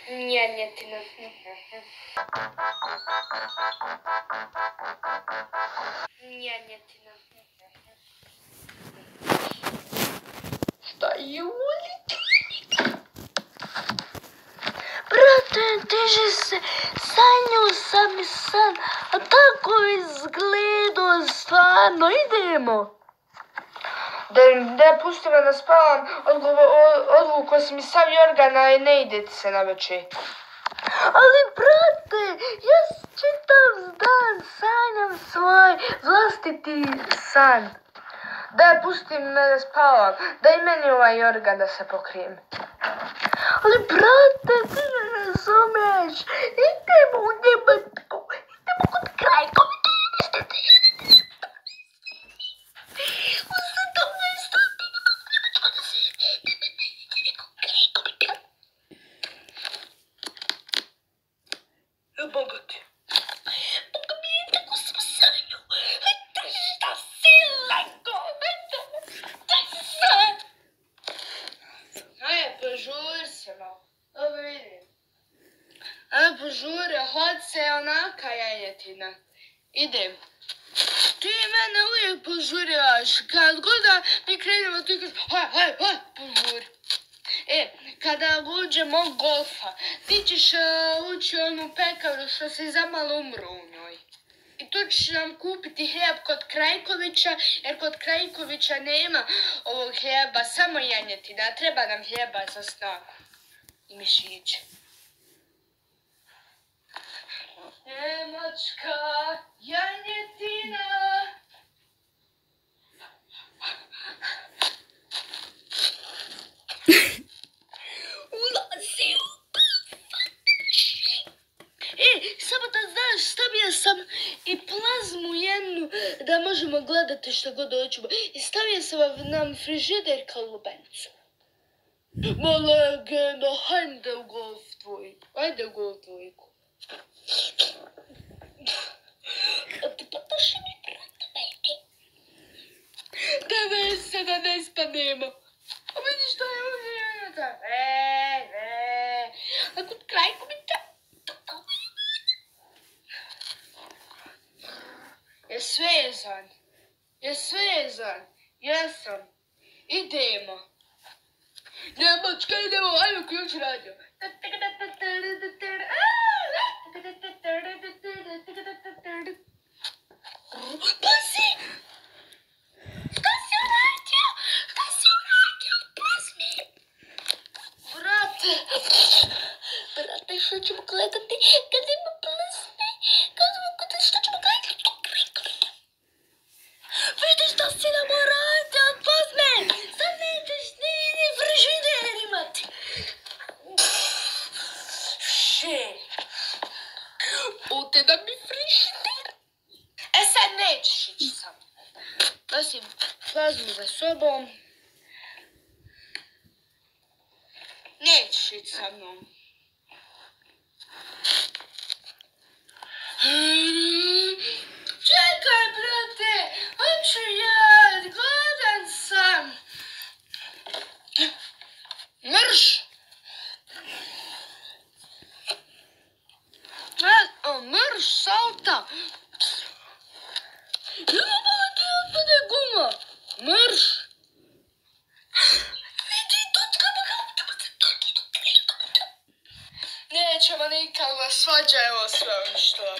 Janjetina. Janjetina. Šta je ulica? Brate, diži se, sanjao sam i san, a tako izgledao stvarno, idemo. Da pusti me da spavam, odvuko si mi sav jorgana i ne ide ti se na večer. Ali brate, ja čitav dan sanjam svoj vlastiti san. Da pusti me da spavam, da i meni ovaj jorgan da se pokrijem. Ali brate, ti ne razumiješ, idemo u Njemačku, idemo kod Krajkovića, Požure, hod se onaka janjetina. Idem. Ti mene uvijek požurjaš. Kad god da mi krenemo, ti kažeš haj, požuri. Kada uđemo u golfa, ti ćeš ući u onu pekaru što si zamalo umro u njoj. I tu ćeš nam kupiti hljeb kod Krajkovića, jer kod Krajkovića nema ovog hljeba, samo janjetina. Treba nam hljeba za snagu i mišiće. Njemačka janjetina. ulazi u samo da znaš, stavio sam i plazmu jednu da možemo gledati što god hoćemo. I stavio sam nam frižider kao lubencu. Ma legenda, hajde u golf dvojku. Ajde u golf dvojku. Ti potaši mi brata, majke. Da se da ne spadnemo. A vidiš što je uvijeta? A kod Krajkovića? Je svezan. Je svezan. Jesam. Idemo. Njemačka, idemo. Ajmo, ključ radio. Pazi! Šta si uradio? Šta si uradio? Plazmi! Brate, što ćemo gledati kad ima plazmi? Što ćemo gledati? Vidiš šta si nam uradio od plazme? Sad nećeš ni frižider imati. Ode da mi frižider. Sad nećeš ići sam. Nosim plazmu za sobom. Nećeš ići sa mnom. Čekaj, brate, hoću jad, gladan sam. Mrš! Mrš, salta! Nema ti otpade guma! Mrš! Vidi, točkama ćemo se točiti. Nećemo nikako, svađa je ovo sve uništila.